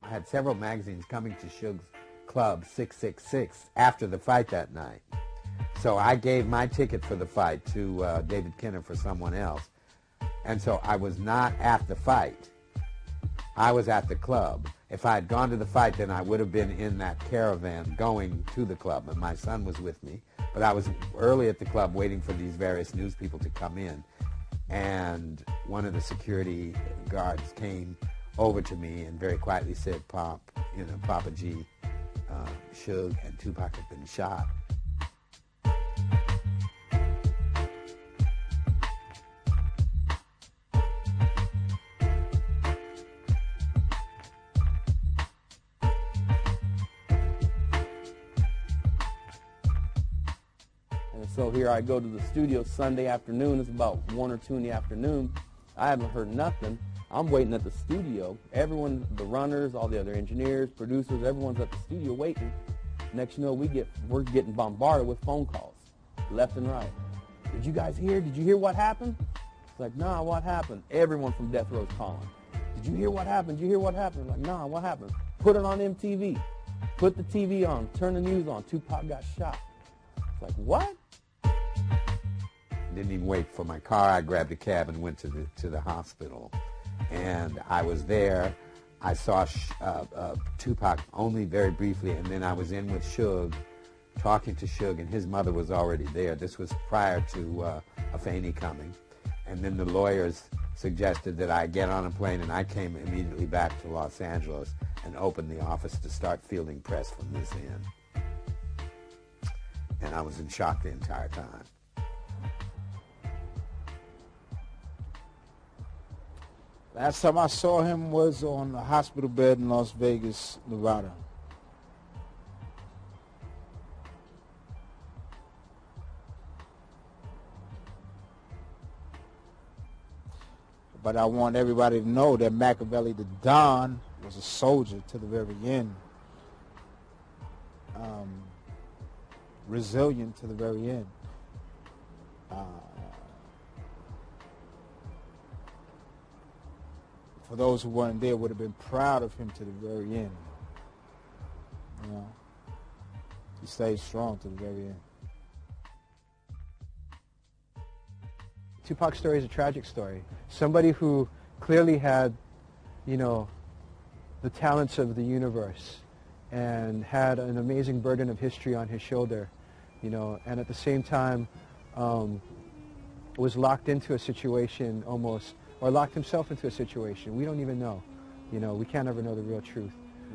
I had several magazines coming to Suge's Club 666 after the fight that night. So I gave my ticket for the fight to David Kinner for someone else. And so I was not at the fight. I was at the club. If I had gone to the fight, then I would have been in that caravan going to the club, and my son was with me. But I was early at the club waiting for these various news people to come in. And one of the security guards came over to me and very quietly said, Papa G, Suge and Tupac have been shot. And so here I go to the studio Sunday afternoon. It's about 1 or 2 in the afternoon. I haven't heard nothing. I'm waiting at the studio. Everyone, the runners, all the other engineers, producers, everyone's at the studio waiting. Next you know, we're getting bombarded with phone calls, left and right. Did you guys hear? Did you hear what happened? It's like, nah, what happened? Everyone from Death Row's calling. Did you hear what happened? Did you hear what happened? Like, nah, what happened? Put it on MTV. Put the TV on. Turn the news on. Tupac got shot. It's like, what? Didn't even wait for my car. I grabbed a cab and went to the hospital. And I was there. I saw Tupac only very briefly, and then I was in with Suge, talking to Suge, and his mother was already there. This was prior to Afeni coming. And then the lawyers suggested that I get on a plane, and I came immediately back to Los Angeles and opened the office to start fielding press from this end. And I was in shock the entire time. Last time I saw him was on a hospital bed in Las Vegas, Nevada. But I want everybody to know that Machiavelli the Don was a soldier to the very end. Resilient to the very end. For those who weren't there, would have been proud of him to the very end. You know, he stayed strong to the very end. Tupac's story is a tragic story. Somebody who clearly had, the talents of the universe and had an amazing burden of history on his shoulder, and at the same time was locked into a situation almost, or locked himself into a situation, we don't even know. We can't ever know the real truth,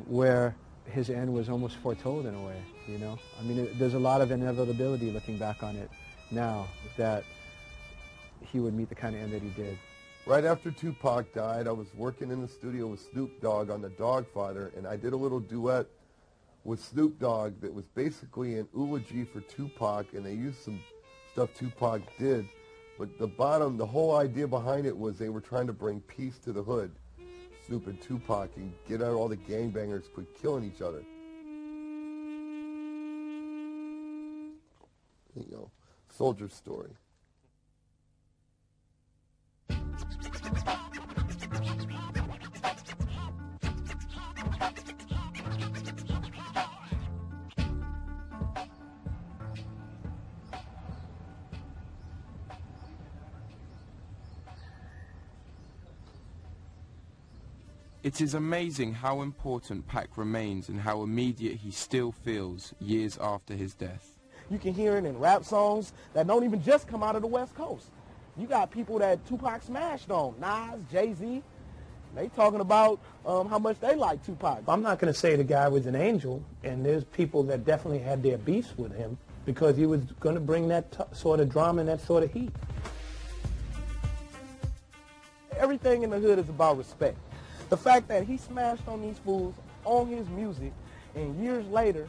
where his end was almost foretold in a way, I mean, there's a lot of inevitability looking back on it now that he would meet the kind of end that he did. Right after Tupac died, I was working in the studio with Snoop Dogg on The Dogfather, and I did a little duet with Snoop Dogg that was basically an eulogy for Tupac, and they used some stuff Tupac did. But the whole idea behind it was they were trying to bring peace to the hood, Snoop and Tupac, and get out all the gangbangers quit killing each other. Soldier story. It is amazing how important Pac remains and how immediate he still feels years after his death. You can hear it in rap songs that don't even just come out of the West Coast. You got people that Tupac smashed on, Nas, Jay-Z. They talking about how much they like Tupac. I'm not going to say the guy was an angel, and there's people that definitely had their beefs with him because he was going to bring that sort of drama and that sort of heat. Everything in the hood is about respect. The fact that he smashed on these fools on his music, and years later,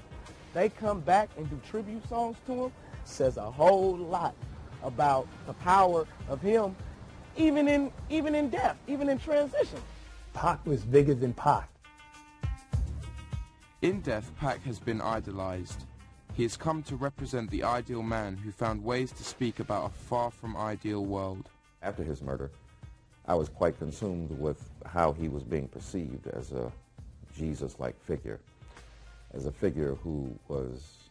they come back and do tribute songs to him, says a whole lot about the power of him, even in death, even in transition. Pac was bigger than Pac. In death, Pac has been idolized. he has come to represent the ideal man who found ways to speak about a far from ideal world. After his murder, I was quite consumed with how he was being perceived as a Jesus-like figure, as a figure who was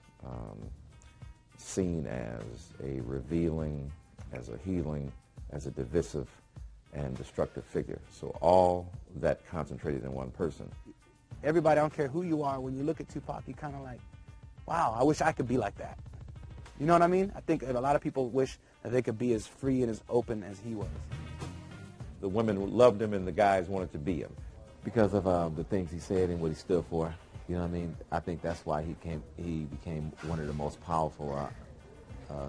seen as a revealing, as a healing, as a divisive and destructive figure. So all that concentrated in one person. Everybody, I don't care who you are, when you look at Tupac, you kind of like, wow, I wish I could be like that. You know what I mean? I think a lot of people wish that they could be as free and as open as he was. The women loved him and the guys wanted to be him. Because of the things he said and what he stood for. You know what I mean? I think that's why he became one of the most powerful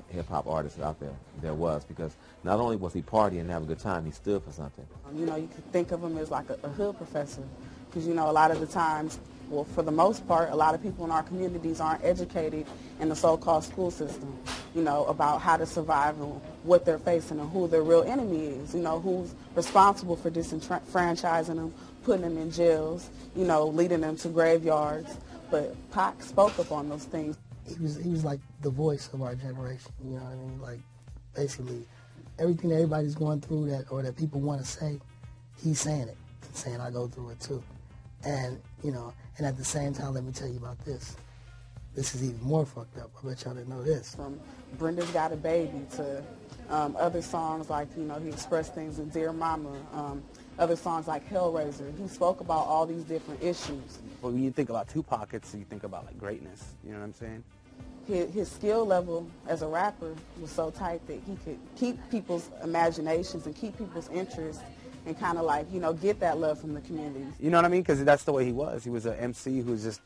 hip-hop artists out there was, because not only was he partying and having a good time, he stood for something. You know, you could think of him as like a hood professor, because, you know, a lot of the times, well, for the most part, a lot of people in our communities aren't educated in the so-called school system, you know, about how to survive and what they're facing and who their real enemy is, you know, who's responsible for disenfranchising them, putting them in jails, you know, leading them to graveyards. But Pac spoke up on those things. He was like the voice of our generation, you know what I mean? Like, basically, everything that everybody's going through that people want to say, he's saying it and saying, I go through it too. And, you know, and at the same time, let me tell you about this. This is even more fucked up. I bet y'all didn't know this. From Brenda's Got a Baby to other songs like, you know, he expressed things in Dear Mama, other songs like Hellraiser. He spoke about all these different issues. Well, when you think about Tupac, you think about like greatness, you know what I'm saying? His skill level as a rapper was so tight that he could keep people's imaginations and keep people's interest and kind of like, you know, get that love from the community. You know what I mean? Because that's the way he was. He was an MC who was just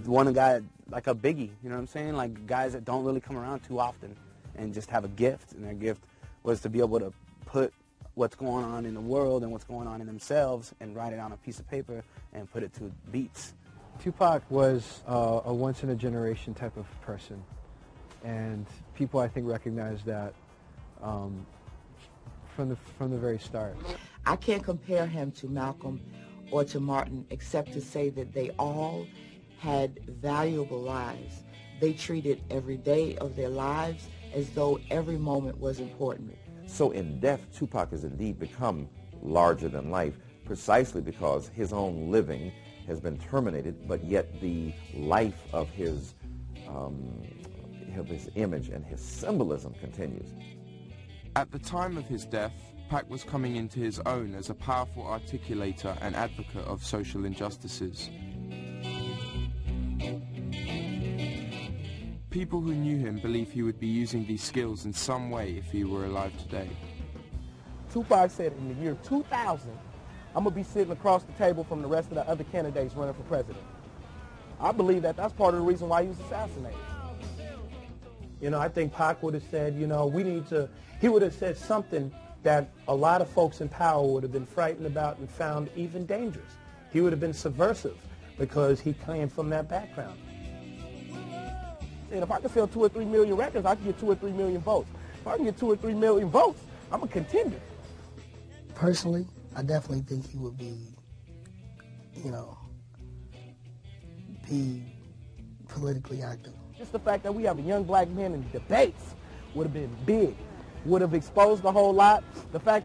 one guy, like a Biggie, you know what I'm saying? Like guys that don't really come around too often and just have a gift, and their gift was to be able to put what's going on in the world and what's going on in themselves and write it on a piece of paper and put it to beats. Tupac was a once-in-a-generation type of person, and people, I think, recognize that from the very start. I can't compare him to Malcolm or to Martin except to say that they all had valuable lives. They treated every day of their lives as though every moment was important. So in death, Tupac has indeed become larger than life, precisely because his own living has been terminated, but yet the life of his image and his symbolism continues. At the time of his death, Pac was coming into his own as a powerful articulator and advocate of social injustices. People who knew him believe he would be using these skills in some way if he were alive today. Tupac said in the year 2000, I'm going to be sitting across the table from the rest of the other candidates running for president. I believe that that's part of the reason why he was assassinated. You know, I think Pac would have said, you know, he would have said something that a lot of folks in power would have been frightened about and found even dangerous. He would have been subversive because he came from that background. And if I can sell 2 or 3 million records, I can get 2 or 3 million votes. If I can get 2 or 3 million votes, I'm a contender. Personally, I definitely think he would be, you know, be politically active. Just the fact that we have a young black man in debates would have been big, would have exposed a whole lot. The fact